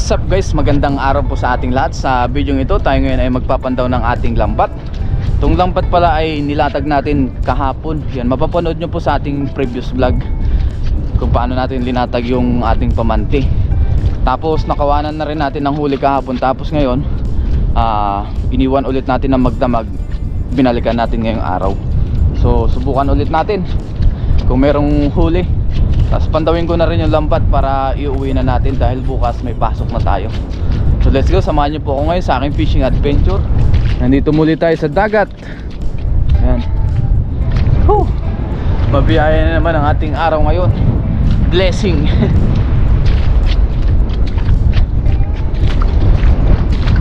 What's up guys, magandang araw po sa ating lahat. Sa video ito tayo ngayon ay magpapandaw ng ating lambat. Itong lambat pala ay nilatag natin kahapon. Yan, mapapanood nyo po sa ating previous vlog kung paano natin linatag yung ating pamanti. Tapos nakawanan na rin natin ng huli kahapon. Tapos ngayon iniwan ulit natin ng magdamag. Binalikan natin ngayong araw. So subukan ulit natin kung merong huli. Tapos pandawin ko na rin yung lambat para iuwi na natin dahil bukas may pasok na tayo. So let's go, samahan nyo po ako ngayon sa aking fishing adventure. Nandito muli tayo sa dagat. Ayan. Mabiyaya na naman ang ating araw ngayon. Blessing.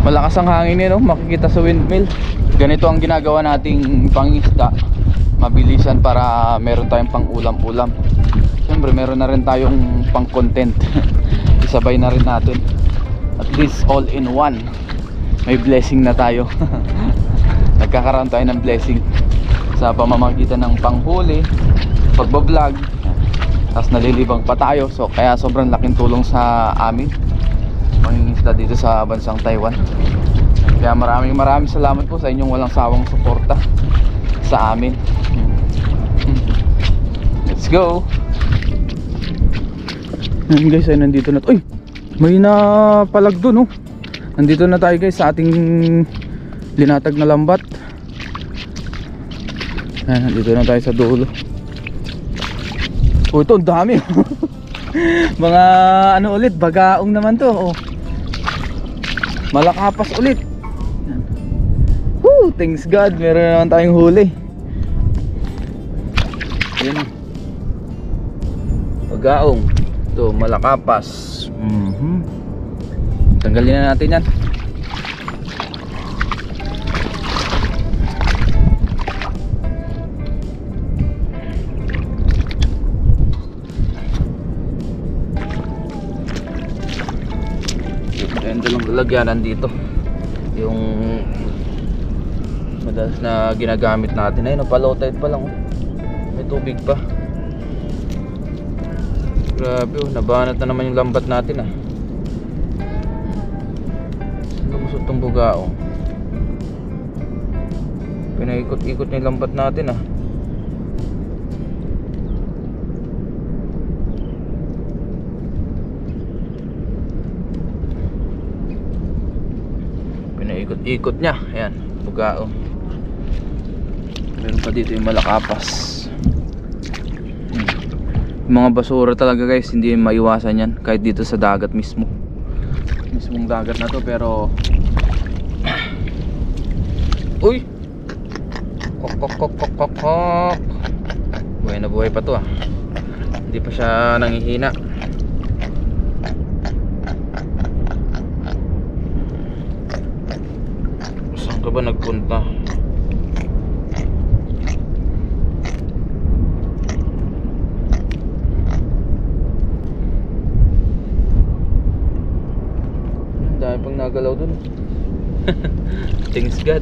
Malakas ang hangin no? Makikita sa windmill. Ganito ang ginagawa nating pangisda. Mabilisan para meron tayong pang ulam-ulam. Siyempre meron na rin tayong pang content. Isabay na rin natin. At least all in one. May blessing na tayo. Nagkakaroon tayo ng blessing sa pamamagitan ng panghuli, pagbablog, tapos nalilibang pa tayo. So kaya sobrang laking tulong sa amin mangingisda dito sa bansang Taiwan. Kaya maraming salamat po sa inyong walang sawang suporta sa amin. Let's go. Ayan guys, ay nandito na. Uy, may napalag doon oh. Nandito na tayo guys sa ating linatag na lambat. Ayan, nandito na tayo sa dulo. Oh, ito ang dami. Mga ano ulit, bagaong naman to oh. Malakapas ulit. Woo, thanks God, meron naman tayong huli. Ayan, bagaong. Ito, malakapas. Tanggalin na natin yan. Ayan, dalawang lalagyanan dito. Yung madalas na ginagamit natin. Ayun, low tide pa lang oh. May tubig pa. Grabe oh, nabanat na naman yung lambat natin ah. Lumusot tong bugaong. Pinaikot-ikot na yung lambat natin ah. Pinaikot-ikot niya. Ayan, bugaong. Meron pa dito yung malakapas. Mga basura talaga guys, hindi maiwasan yan kahit dito sa dagat mismo. Mismong dagat na to pero uy! Kok. Buhay na buhay pa to ah. Hindi pa siya nangihina. Saan ka ba nagpunta? Pang nagalaw dun. Thanks God.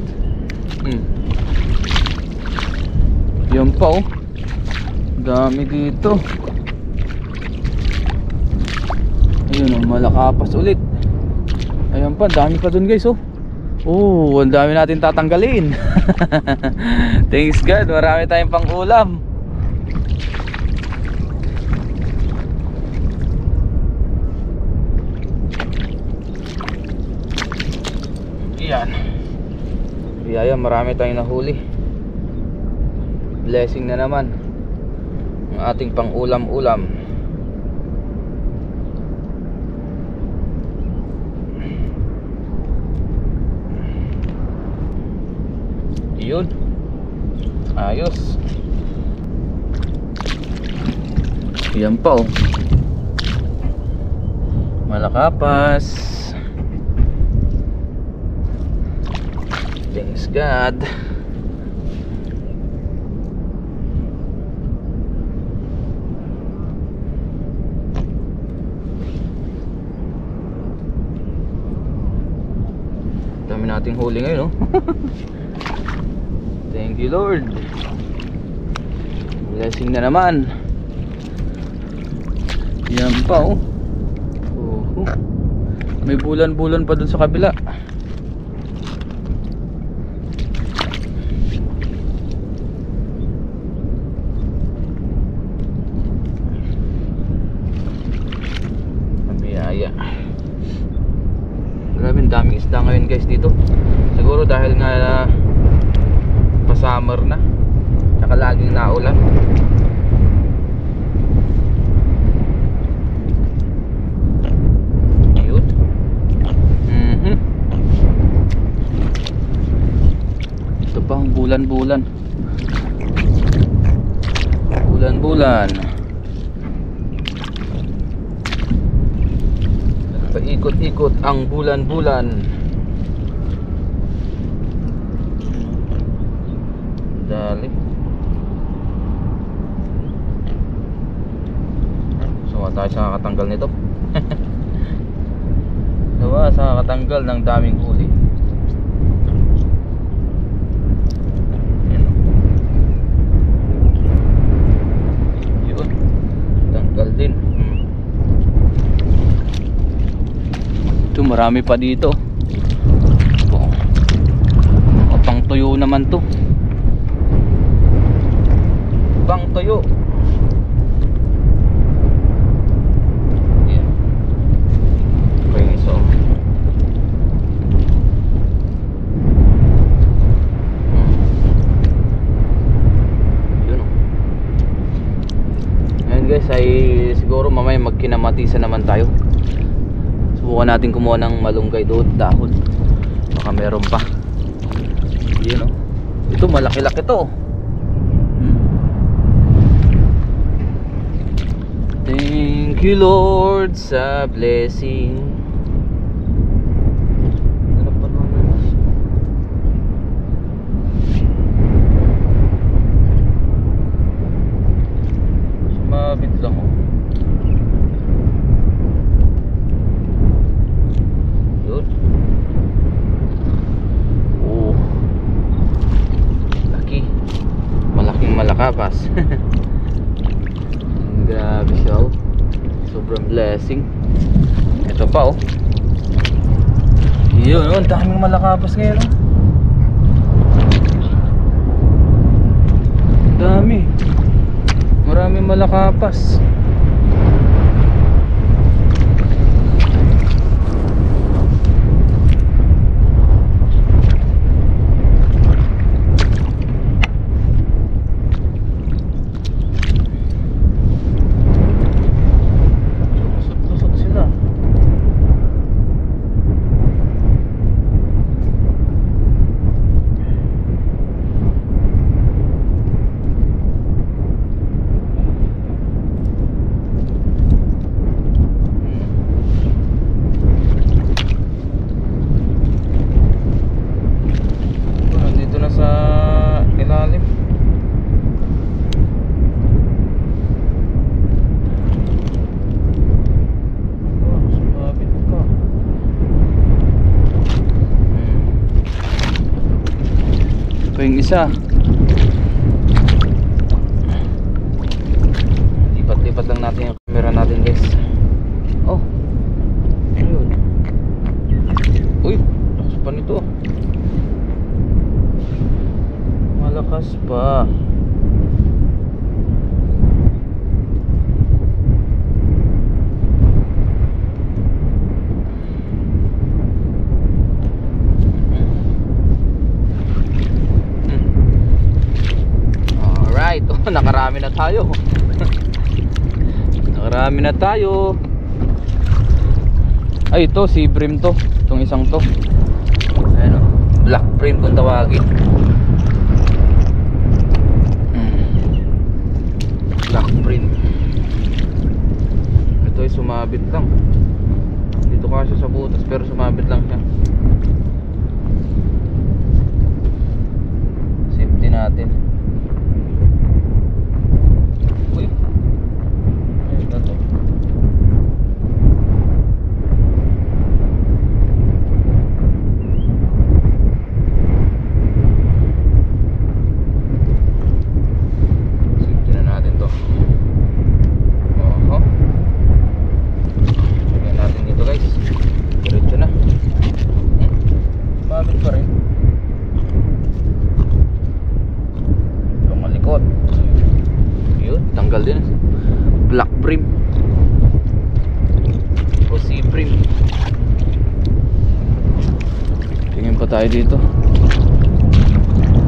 Yan pa oh. Dami dito. Ayun oh, malakapas ulit. Ayan pa, dami pa dun guys oh. Oh, ang dami natin tatanggalin. Thanks God, marami tayong pang ulam. Yan. Biyaya, marami tayong nahuli. Blessing na naman ang ating pang ulam-ulam. Yun. Ayos. Yan pa oh. Malakapas. Thanks God. Dami nating huli ngayon, no? Thank you Lord. Blessing na naman. Yan pa oh. May bulan-bulan pa dun sa kabila. Mabiyaya. Grabe, daming isda ngayon guys dito. Siguro dahil nga pa-summer na, tsaka laging naulan. Pang bulan-bulan. Bulan-bulan. Paikot-ikot ang bulan-bulan. Dali. Suwa tayo sa kakatanggal nito. Suwa sa kakatanggal ng daming huli. Din. Ito marami pa dito. Pang tuyo naman to. Pang tuyo. Yeah. Okay, so guys, ay siguro mamaya magkinamatisan naman tayo. Subukan natin kumuha ng malunggay doon, dahon. Baka meron pa. Yun, ito malaki-laki to. Thank you Lord sa blessing. Sumabit lang yun. Oh, laki. Malaking malakapas. Grabe siya, oh. Sobrang blessing. Ito pa, oh. Yun, oh, daming malakapas ngayon, oh. Dami. Maraming malakapas. Lusot-lusot sila. Yung isa lipat-lipat lang natin yung camera natin, guys. Oh, ayun. Uy, lakas pa nito. Malakas pa. Nakarami na tayo. Nakarami na tayo. Ay, ito si brim to. Itong isang to. Ayan, oh. Black brim kung tawagin. Black brim. Ito ay sumabit lang. Dito kasi sa butas pero sumabit lang siya. Safety natin. O sea brim. Tingin pa tayo dito.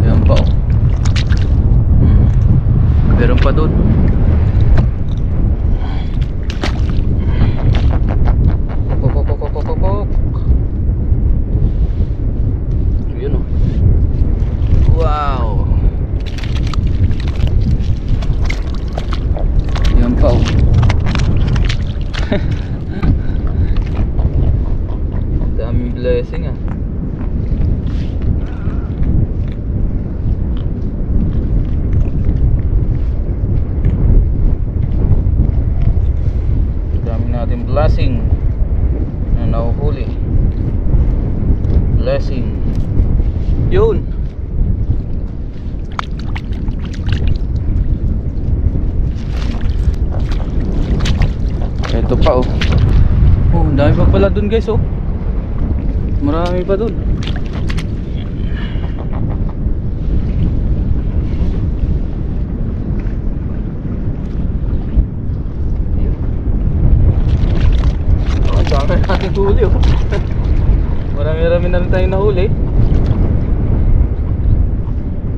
Ayan pa oh. Meron pa doon. Yun oh. Wow. Yan pa oh. Daming blessing ah. Dami natin blessing na nahuhuli. Blessing. Yun. Ito pa oh. Oh, ang dami pa pala dun guys oh. Marami pa dun. Oh, ang dami natin huli oh. Marami-rami na rin tayong nahuli.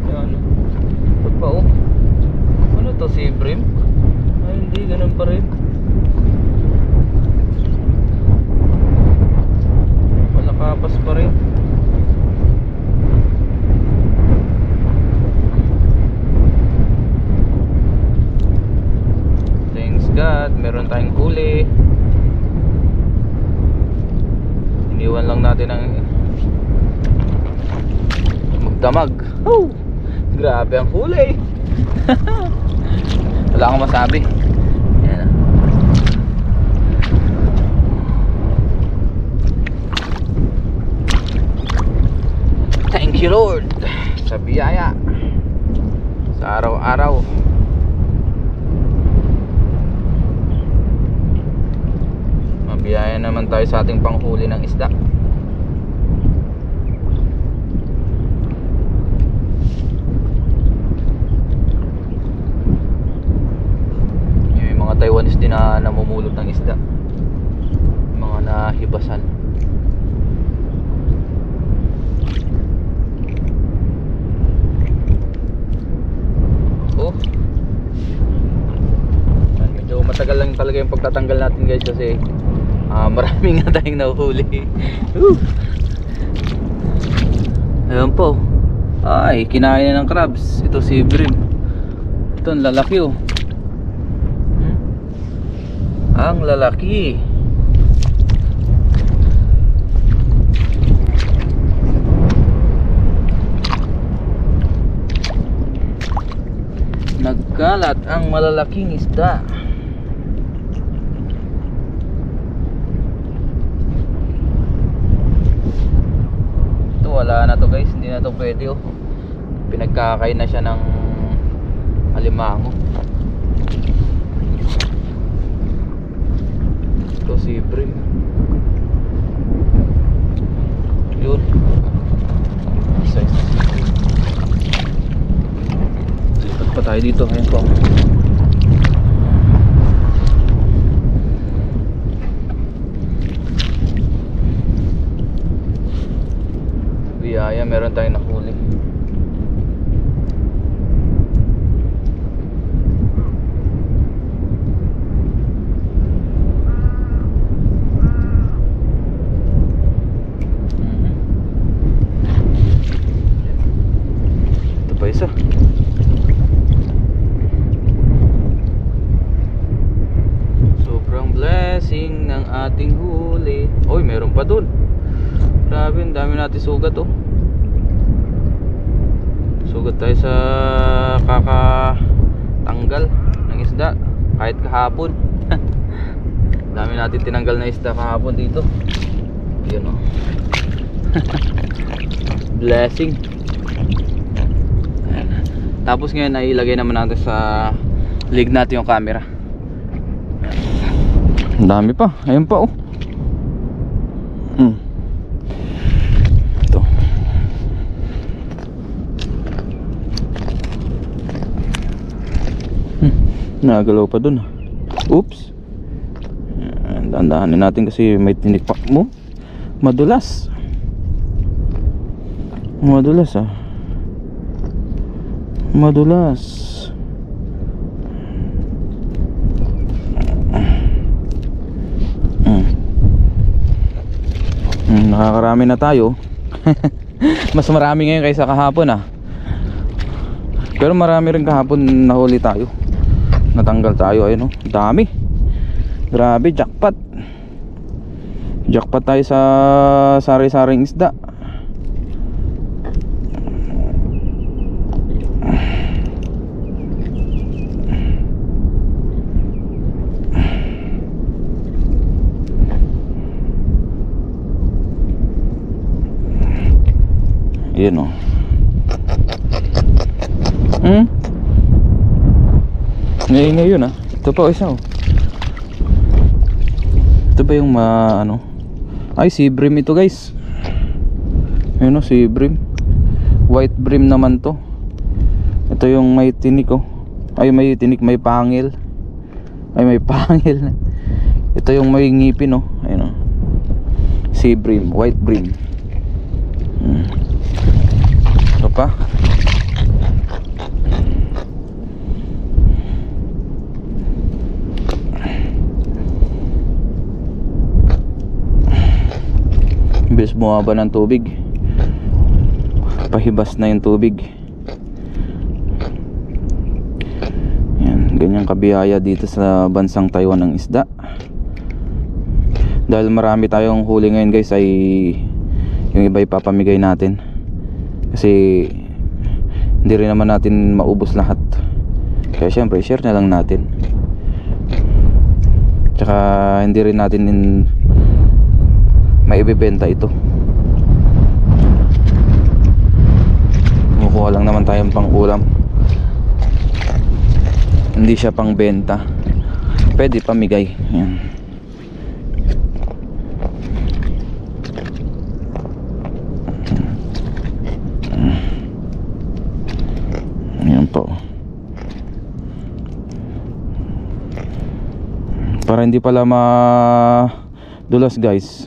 Yan. Ito pa oh. Ano to, si Brim? Ay hindi, ganun pa rin. Kapas pa rin. Thanks God, meron tayong huli. Iniwan lang natin ang magdamag. Oh, grabe ang huli. Wala akong masabi. Yan. Thank you Lord sa biyaya sa araw-araw. Mabiyaya naman tayo sa ating panghuli ng isda. May mga Taiwanese din na namumulot ng isda, mga nahibasan. Oh. Medyo matagal lang talaga yung pagtatanggal natin guys kasi marami nga tayong nahuhuli. Ayan po. Ay, kinain na ng crabs. Ito si Brim. Ito ang lalaki oh. Ang lalaki. Nagkalat ang malalaking isda. Ito wala na to guys, hindi na to pwede oh. Pinagkakain na siya ng alimango. Ito si Brim. Yun. Pa tayo dito, ayan po. Biyaya, meron tayong nahuli. Ito pa isa. Blessing ng ating huli. Oy, meron pa dun. Grabe, ang dami natin sugat oh. Sugat tayo sa kakatanggal ng isda kahit kahapon. Dami natin tinanggal na isda kahapon dito. Yun oh. Blessing. Tapos ngayon ay ilagay naman natin sa lig natin yung camera. Ang dami pa, ayun pa oh. Ito. Nagalaw pa dun. Oops. Dahan-dahanin natin kasi may tinik pa mo. Madulas. Madulas ah. Madulas. Nakakarami na tayo. Mas marami ngayon kaysa kahapon ah. Pero marami rin kahapon nahuli tayo. Natanggal tayo, ayun oh. Dami. Grabe, jackpot. Jackpot tayo sa sari-saring isda. Yan o. Ngayon ah. Ito pa o isa o. Ito ba yung ano? Ay, sea bream ito guys. Ayun o, sea bream. White bream naman to. Ito yung may tinik o. Ay, may tinik, may pangil. Ay, may pangil. Ito yung may ngipin o. Ayun o. Sea bream, white bream. Ito pa. Bilis bumaba ng tubig. Pahibas na yung tubig. Yan, ganyang kabiyaya dito sa bansang Taiwan ng isda. Dahil marami tayong huli ngayon guys, ay yung iba ipapamigay natin. Kasi hindi rin naman natin maubos lahat. Kaya syempre share na lang natin. Tsaka hindi rin natin maibibenta ito. Kukuha lang naman tayong pang ulam. Hindi siya pang benta. Pwede pamigay. Yan. Yan po. Para hindi pala madulas guys,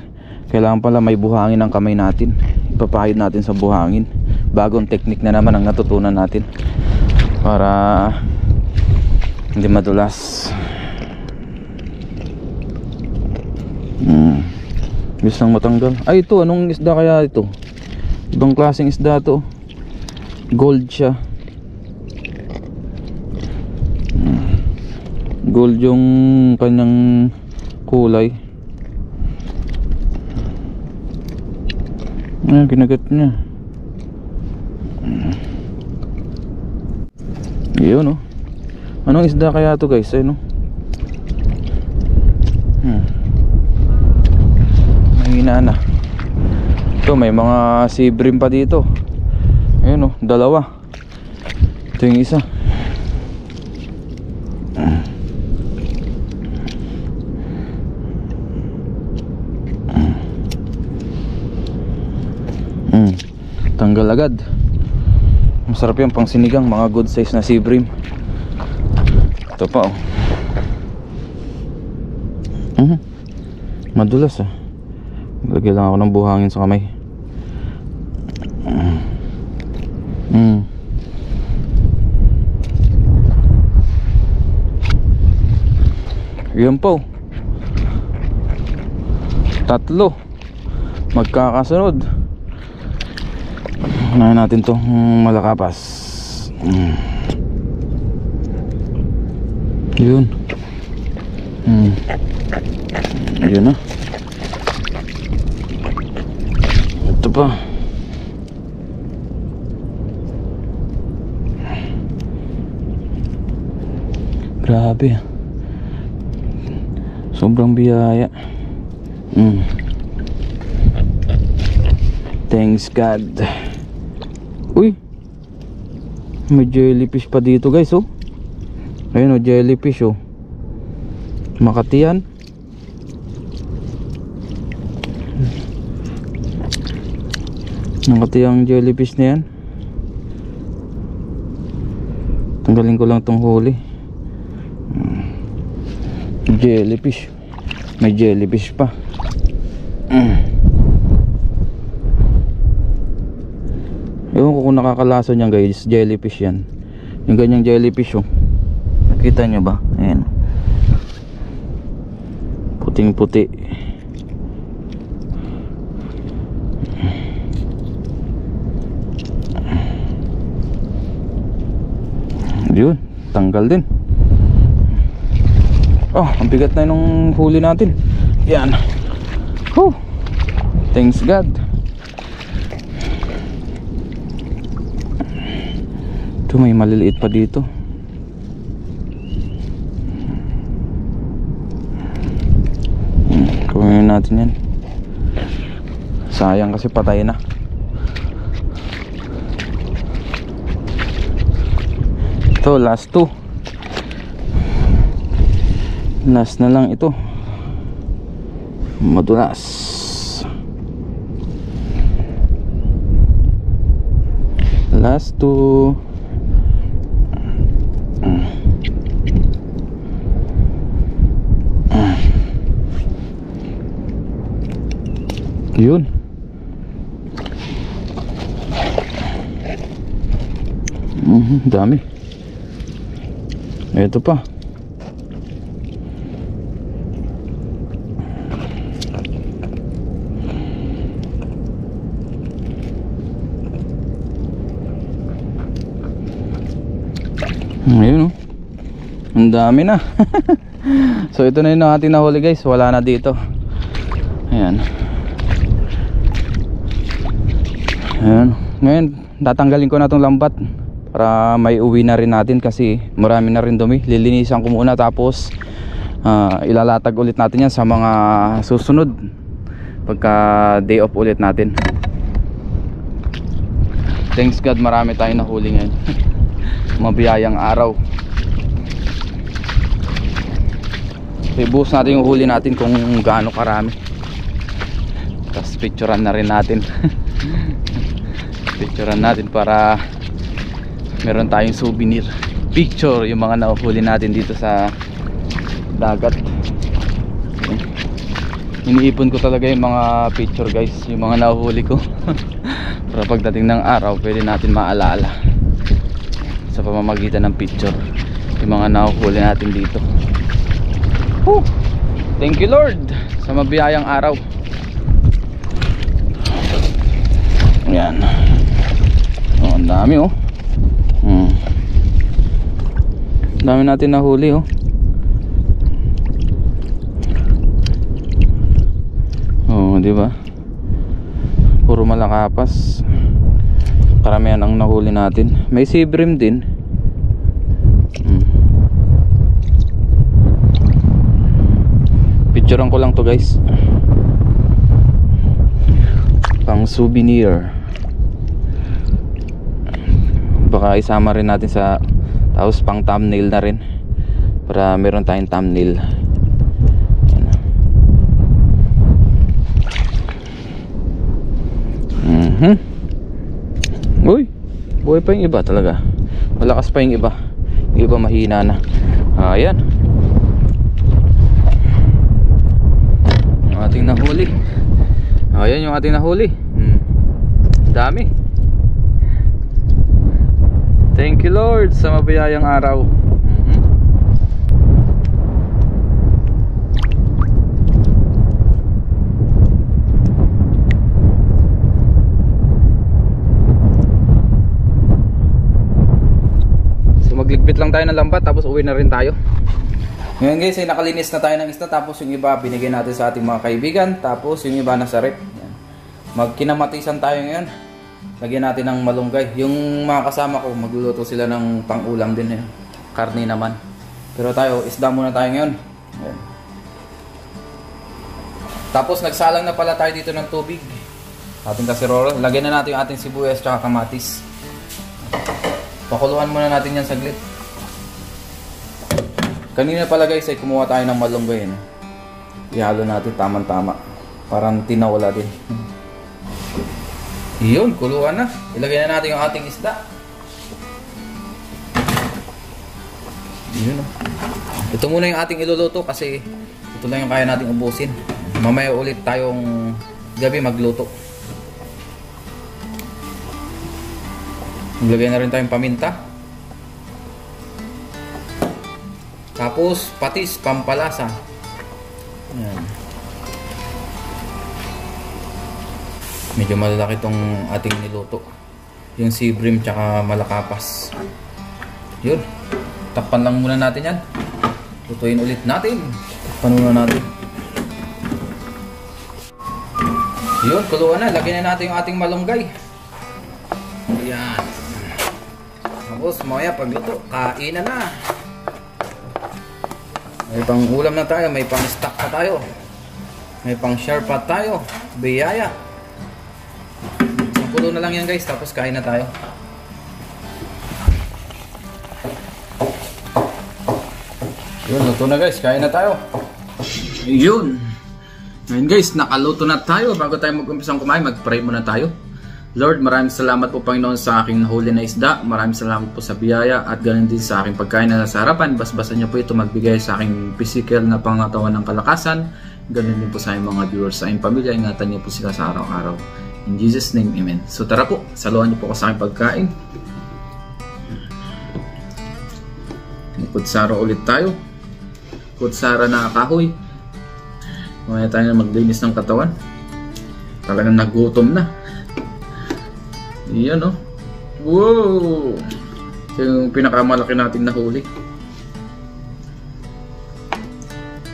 kailangan pala may buhangin ang kamay natin. Ipapahid natin sa buhangin. Bagong technique na naman ang natutunan natin para hindi madulas. Bilis lang matanggal. Ay, ito, anong isda kaya ito? Ibang klaseng isda to. Gold siya. Gold yung kanyang kulay. Ayan, kinagat niya. Yun oh. Anong isda kaya to guys? Ayun oh. Mahina na. Ito, may mga sea bream pa dito. Ayun oh, dalawa. Ito yung isa. Tanggal agad. Masarap yan pang sinigang, mga good size na sea bream. Ito pa oh. Madulas ah. Lagyan lang ako ng buhangin sa kamay. Yan po. Tatlo magkakasunod. Unahin natin to malakapas. Yun. Yun na. Ito pa. Grabe. Sobrang biyaya. Thanks God. Uy, may jellyfish pa dito guys oh. Ayun oh, jellyfish oh. Makati yan. Makati ang jellyfish na yan. Tanggalin ko lang tong huli. Jellyfish. May jellyfish pa. Ewan ko kung nakakalaso niyan guys. Jellyfish yan. Yung ganyang jellyfish oh. Nakita nyo ba? Ayan. Puting puti. Yun, tanggal din. Oh, ang bigat na nung huli natin. Yan. Whew. Thanks God. Ito, may maliliit pa dito. Kunin natin yan. Sayang kasi patay na. Ito, last 2. Last na lang ito. Madulas. Last 2. Yun. Dami. Ito pa. Ayun oh. Ang dami na. So ito na yung ating nahuli guys. Wala na dito. Ayan. Ayan. Ngayon tatanggalin ko na itong lambat para may uwi na rin natin kasi marami na rin dumi. Lilinisan ko muna tapos ilalatag ulit natin yan sa mga susunod pagka day off ulit natin. Thanks God, marami tayong nahuli ngayon. Mabiyayang araw. Ibuhos natin yung huli natin kung gaano karami. Tapos picturean na rin natin. Picturean natin para meron tayong souvenir picture yung mga nahuhuli natin dito sa dagat. Iniipon ko talaga yung mga picture guys, yung mga nahuhuli ko. Para pagdating ng araw pwede natin maalala sa pamamagitan ng picture yung mga nahuhuli natin dito. Whew! Thank you Lord sa mabiyayang araw. Yan. Oh, ang dami oh. Dami natin nahuli oh. Oh, di ba? Puro malakapas. Karamihan ang nahuli natin. May sea bream din. Picturean ko lang to guys. Pang souvenir. Baka isama rin natin sa tapos pang thumbnail na rin para meron tayong thumbnail. Uy, buhay pa yung iba talaga. Malakas pa yung iba. Yung iba mahina na. Ayan yung ating nahuli. Ayan yung ating nahuli. Dami. Thank you Lord sa mabiyayang araw. So magligpit lang tayo ng lambat tapos uwi na rin tayo. Ngayon guys ay nakalinis na tayo ng isda. Tapos yung iba binigay natin sa ating mga kaibigan. Tapos yung iba nasa rep. Magkinamatisan tayo ngayon. Lagyan natin ng malunggay. Yung mga kasama ko magluluto sila ng pang-ulam din eh. Karne naman. Pero tayo, isda muna tayo ngayon. Ayan. Tapos nagsalang na pala tayo dito ng tubig. Ating kasirolo. Lagyan na natin yung ating sibuyas at kamatis. Pakuluan muna natin yan saglit. Kanina pala guys ay kumuha tayo ng malunggay. Ihalo natin tamang-tama. Parang tinawala din. Yun, kuluan na. Ilagay na natin yung ating isda. Yun o. Ito muna yung ating iluluto kasi Ito lang yung kaya nating ubusin. Mamaya ulit tayong gabi magluto. Maglagay na rin tayong paminta. Tapos patis, pampalasa. Ayan. Medyo malalaki itong ating niluto. Yung sea bream tsaka malakapas. Yun. Takpan lang muna natin yan. Lutuin ulit natin. Takpan muna natin. Yun, kuluan na. Lagyan na natin yung ating malunggay. Ayan. Tapos mamaya pagluto, kainan na. May pang ulam na tayo. May pang stock pa tayo. May pang share pa tayo. Biyaya. Kulo na lang yan guys. Tapos kain na tayo. Yun, luto na guys. Kain na tayo. Yun. Ngayon guys, nakaluto na tayo. Bago tayo mag-umpisang kumain, mag-pray muna tayo. Lord, maraming salamat po Panginoon sa aking nahuli na isda. Maraming salamat po sa biyaya at ganun din sa aking pagkain na nasa harapan. Basbasan niyo po ito magbigay sa aking physical na pangatawan ng kalakasan. Ganun din po sa aking mga viewers, sa aking pamilya. Ingatan niyo po sila sa araw-araw. In Jesus' name, Amen. So tara po, saluhan niyo po ako sa aking pagkain. Kutsara ulit tayo. Kutsara na kahoy. Mamaya tayo na maglinis ng katawan. Talagang nagutom na. Iyan, oh. Wow! Ito yung pinakamalaki nating nahuli.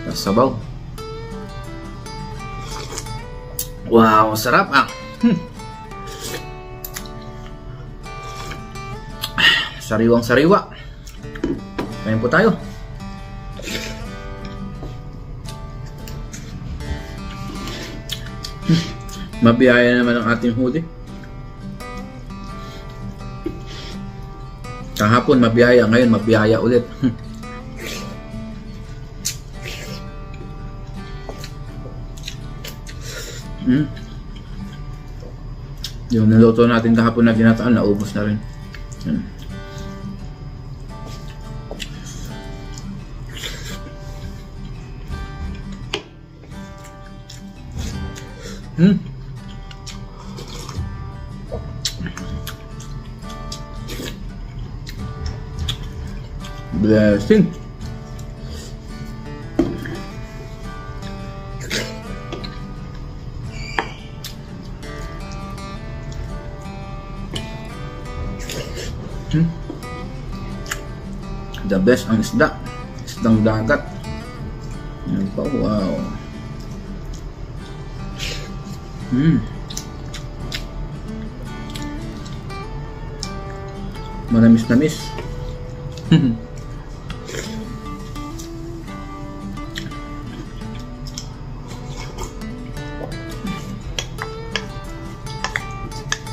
Tapos sabaw. Wow! Sarap ah! Sariwang sariwa. Kain po tayo. Mabiyaya naman ang ating huli. Kahapon mabiyaya, ngayon mabiyaya ulit. Yung niluto natin kahapon na ginataan, naubos na rin. Blessing. The best ang isda. Isdang dagat. Yan pa, wow. Manamis-namis.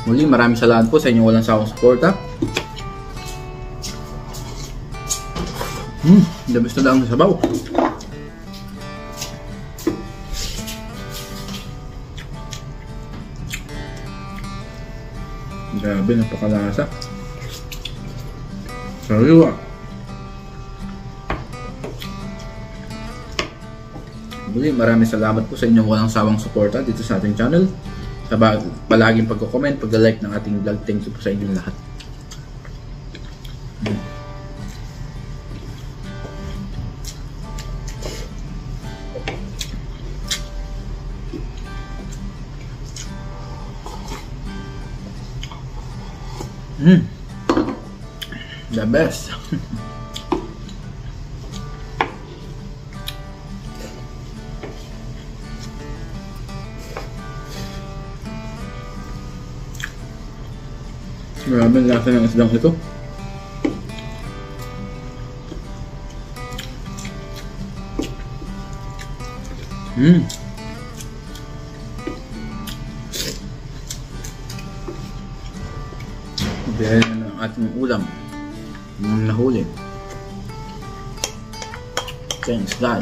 Muli, maraming salamat po sa inyong walang sawang suporta. Labis na lang ang sabaw. Grabe, napakalasa. Sariwa. Muli, maraming salamat po sa inyong walang sawang suporta dito sa ating channel. Sa palaging pagko-comment, pag-like ng ating vlog. Thank you po sa inyong lahat. The best. Grabe ang lasa ng isdang ito. Dahil na ng ating ulam yung nahuli. Thanks God.